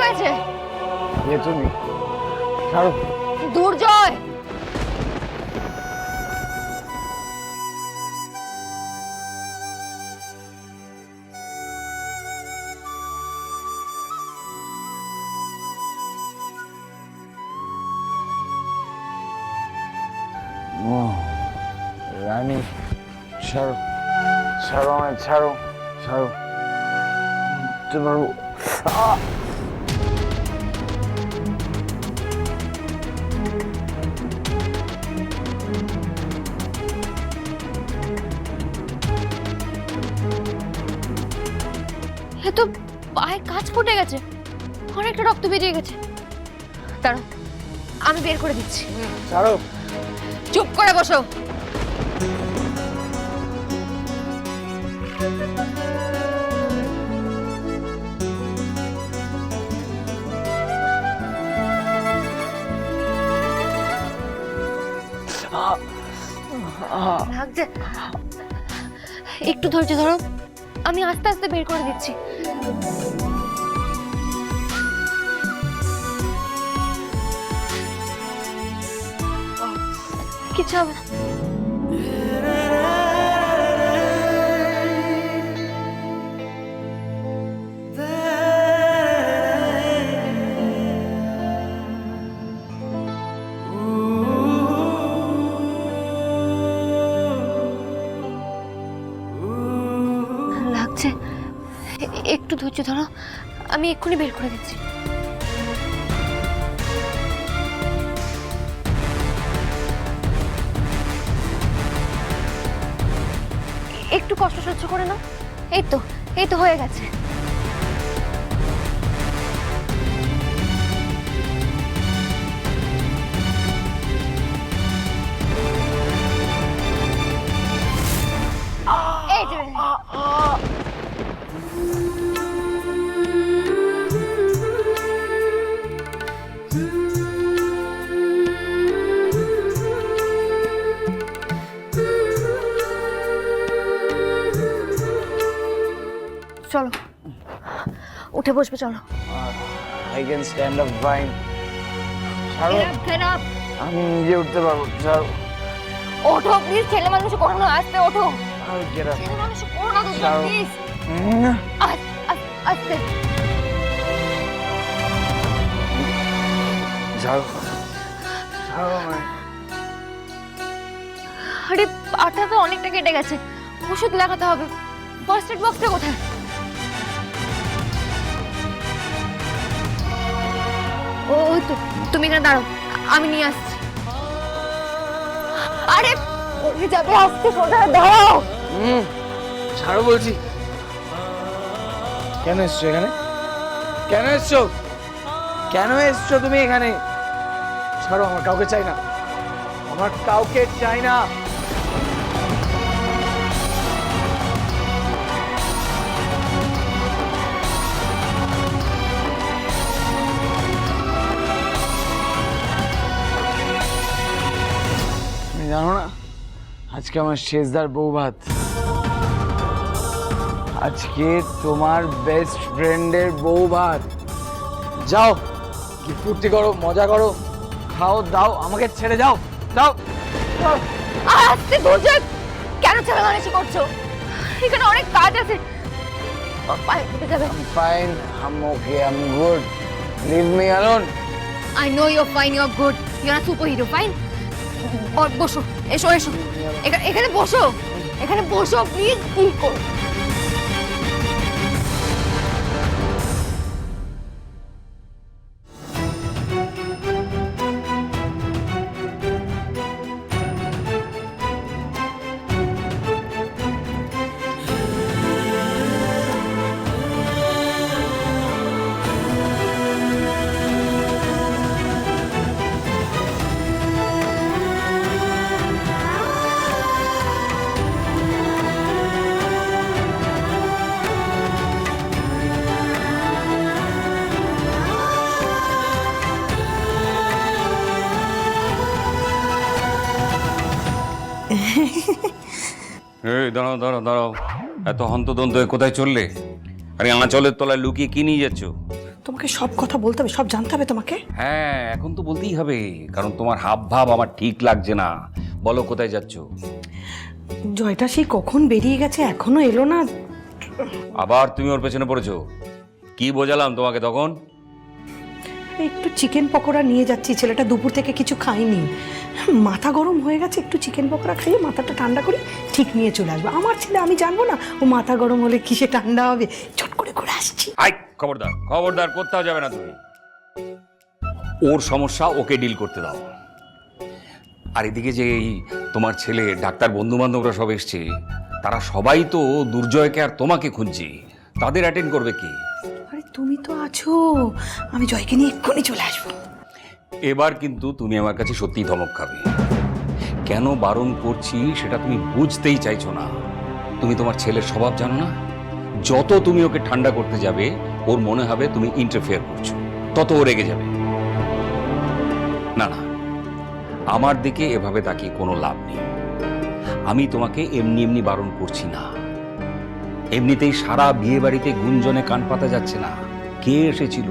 হয়েছে? তুমি ছাড়ো। দুর্জয়, রানী ছাড়ো, ছাড়ো আমায়, ছাড়ো, ছাড়ো। উঠতে পারবো। এ তো পায়ে কাজ ফুটে গেছে, অনেকটা রক্ত বেরিয়ে গেছে। দাঁড়াও, আমি বের করে দিচ্ছি। ছাড়ো। চুপ করে বসো। লাগছে, একটু ধৈর্য ধরো, আমি আস্তে আস্তে বের করে দিচ্ছি। কিছু হবে না। লাগছে, একটু ধৈর্য ধরো, আমি এক্ষুনি বের করে দিচ্ছি। একটু কষ্ট সহ্য করে নাও। এই তো, এই তো হয়ে গেছে। এই যে চলো, উঠে বসবে, চলো। I can stand up fine. ছাড়ো, Get up. আমি নিজে উঠতে পারবো। ছাড়ো। ওঠো প্লিজ, ছেলে মানুষ করো না, আস্তে ওঠো। I'll get up. ছেলে মানুষ করো না দুর্জয়, ছাড়ো। প্লিজ। আস্তে। ছাড়ো, ছাড়ো আমায়। আরে পাটা তো অনেকটা কেটে গেছে, ওষুধ লাগাতে হবে। ফার্স্ট এড বক্সটা কোথায়? ওই তো, তুমি এখানে দাঁড়াও, আমি নিয়ে আসছি। আরে পড়ে যাবে, আস্তে সোজা দাঁড়াও। ছাড়ো বলছি। কেন এসছো এখানে? কেন এসছো? কেন এসছো তুমি এখানে? ছাড়ো, আমার কাউকে চাই না, আমার কাউকে চাই না। তুমি জানো না আজকে আমার শেষদার বউ ভাত। আজকে তোমার বেস্ট ফ্রেন্ডের বউ ভাত। যাও, কি ফুর্তি করো, মজা করো, খাও দাও, আমাকে ছেড়ে যাও, যাও। আস্তে দুর্জয়, কেন ছেলে মানুষ করছো? এখানে অনেক কাজ আছে, পায়ে ফুটে যাবে। Fine, I'm okay, I'm good, leave me alone. I know you're fine, you're good. You're a superhero, fine? বসো, এসো। এখানে বসো, প্লিজ। কি করো? এই দাঁড়াও দাঁড়াও দাঁড়াও, এত হন্তদন্ত হয়ে কোথায় চললে? আরে আঁচলের তলায় লুকিয়ে কি নিয়ে যাচ্ছ? তোমাকে সব কথা বলতে হবে, সব জানতে হবে তোমাকে। হ্যাঁ, এখন তো বলতেই হবে, কারণ তোমার হাব ভাব আমার ঠিক লাগছে না। বলো কোথায় যাচ্ছ? জয়টা সেই কখন বেরিয়ে গেছে, এখনো এলো না। আবার তুমি ওর পেছনে পড়েছো? কি বোঝালাম তোমাকে তখন? একটু চিকেন পকোড়া নিয়ে যাচ্ছি, ছেলেটা দুপুর থেকে কিছু খায়নি, মাথা গরম হয়ে গেছে, একটু চিকেন পকোড়া খাইয়ে মাথাটা ঠান্ডা করে ঠিক নিয়ে চলে আসবে। আমার ছেলে, আমি জানবো না ও মাথা গরম হলে কিসে ঠান্ডা হবে, চট করে ঘুরে আসছি। আই, খবরদার খবরদার, কোথাও যাবে না তুমি। ওর সমস্যা ওকে ডিল করতে দাও। আর এদিকে যে এই তোমার ছেলে, ডাক্তার, বন্ধু বান্ধবরা সব এসছে, তারা সবাই তো দুর্জয়কে আর তোমাকে খুঁজছে। তাদের অ্যাটেন্ড করবে কি? আরে তুমি তো আছো, আমি জয়কে নিয়ে এক্ষুনি চলে আসবো। এবার কিন্তু তুমি আমার কাছে সত্যিই ধমক খাবে। কেন বারণ করছি সেটা তুমি বুঝতেই চাইছো না। তুমি তোমার ছেলের স্বভাব জানো না। যত তুমি ওকে ঠান্ডা করতে যাবে, ওর মনে হবে তুমি ইন্টারফেয়ার করছো, তত ও রেগে যাবে। না না, আমার দিকে এভাবে তাকিয়ে কোনো লাভ নেই। আমি তোমাকে এমনি এমনি বারণ করছি না। এমনিতেই সারা বিয়ে বাড়িতে গুঞ্জনে কান পাতা যাচ্ছে না। কে এসেছিল,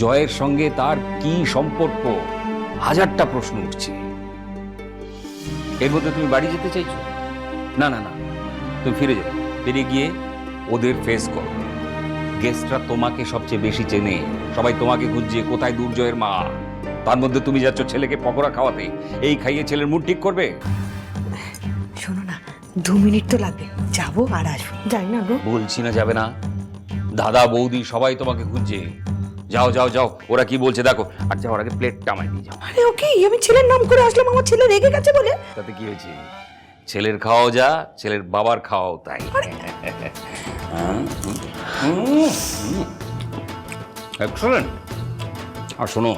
জয়ের সঙ্গে তার কি সম্পর্ক, হাজারটা প্রশ্ন উঠছে। এর মধ্যে তুমি বাড়ি যেতে চাইছো? না না না, তুমি ফিরে যাবে। ফিরে গিয়ে ওদের ফেস করো। গেস্টরা তোমাকে সবচেয়ে বেশি চেনে, সবাই তোমাকে খুঁজছে কোথায় দুর্জয়ের মা। তার মধ্যে তুমি যাচ্ছ ছেলেকে পকোড়া খাওয়াতে। এই খাইয়ে ছেলের মুড ঠিক করবে? শোনো না, 2 মিনিট তো লাগবে, যাবো আর আসবো। যাই না গো? বলছি না যাবে না। দাদা বৌদি সবাই তোমাকে খুঁজছে। যাও যাও যাও, ওরা কি বলছে দেখো। আর যাওয়ার আগে প্লেটটা আমায় দিয়ে যাও। আরে ওকে, আমি ছেলের নাম করে আসলাম, আমার ছেলে রেগে গেছে বলে। তাতে কি হয়েছে? ছেলের খাওয়াও যা, ছেলের বাবার খাওয়াও তাই। এক্সেলেন্ট। আর শোনো,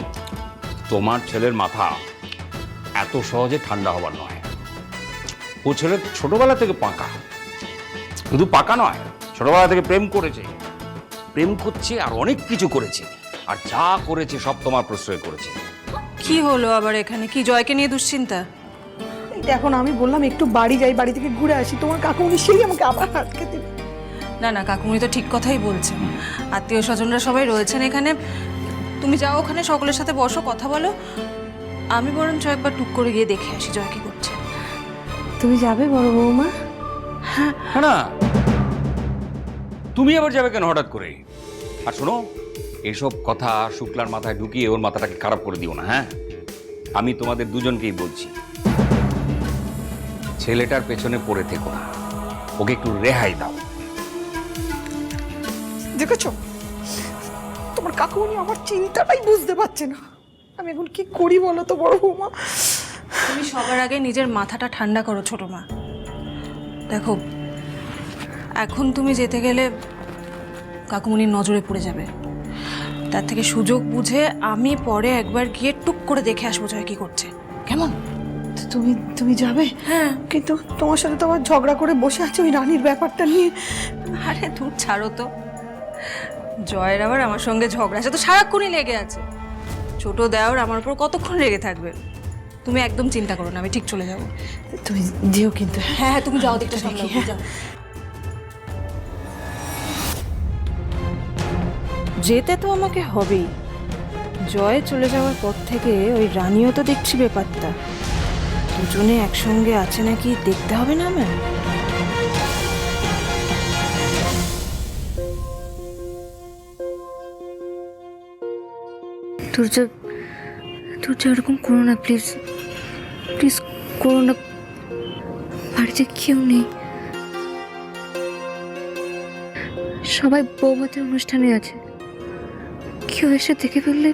তোমার ছেলের মাথা এত সহজে ঠান্ডা হবার নয়। ও ছেলে ছোটবেলা থেকে পাকা। শুধু পাকা নয়, ছোটবেলা থেকে প্রেম করেছে, প্রেম করছে, আর অনেক কিছু করেছে। আর যা করেছে সব তোমার প্রশ্রয় করেছে। কি হলো আবার এখানে? কি জয়কে নিয়ে দুশ্চিন্তা? এখন আমি বললাম একটু বাড়ি যাই, বাড়ি থেকে ঘুরে আসি, তোমার কাকুমনি সেই আমাকে আবার আটকে দেবে। না না, কাকুমনি তো ঠিক কথাই বলছেন। আত্মীয় স্বজনরা সবাই রয়েছেন এখানে। তুমি যাও ওখানে, সকলের সাথে বসো, কথা বলো। আমি বরঞ্চ একবার টুক করে গিয়ে দেখে আসি জয় কি করছে। তুমি যাবে বড় বৌমা? হ্যাঁ না, তুমি আবার যাবে কেন হঠাৎ করে? আর শোনো, এসব কথা শুক্লার মাথায় ঢুকিয়ে ওর মাথাটাকে খারাপ করে দিও না। হ্যাঁ, আমি তোমাদের দুজনকেই বলছি, ছেলেটার পেছনে পড়ে থেকো না, ওকে একটু রেহাই দাও। দেখেছো, তোমার কাকুমনি আমার চিন্তাটাই বুঝতে পারছে না। আমি এখন কি করি বলো তো বড় বৌমা? তুমি সবার আগে নিজের মাথাটা ঠান্ডা করো ছোট মা। দেখো, এখন তুমি যেতে গেলে কাকুমনির নজরে পড়ে যাবে। তার থেকে সুযোগ বুঝে আমি পরে একবার গিয়ে টুক করে দেখে আসবো জয় কি করছে, কেমন? তুমি তুমি যাবে? হ্যাঁ। কিন্তু তোমার সাথে তো আবার ঝগড়া করে বসে আছে ওই রানীর ব্যাপারটা নিয়ে। আরে দূর ছাড়ো তো। জয়ের আবার আমার সঙ্গে ঝগড়া আছে তো, সারাক্ষণই লেগে আছে। ছোট দেওর আমার উপর কতক্ষণ রেগে থাকবে? তুমি একদম চিন্তা করো না, আমি ঠিক চলে যাবো। তুমি যেও কিন্তু। হ্যাঁ হ্যাঁ, তুমি যাও, দিকটা সামলাও, হ্যাঁ। যাও। যেতে তো আমাকে হবেই। জয় চলে যাওয়ার পর থেকে ওই রানীও তো দেখছি ব্যাপারটা। দুজনে একসঙ্গে আছে নাকি দেখতে হবে না আমার? তুর্য এরকম করো না প্লিজ, প্লিজ করো না। বাড়িতে কেউ নেই, সবাই বৌভাতের অনুষ্ঠানে আছে। কেউ এসে দেখে ফেললে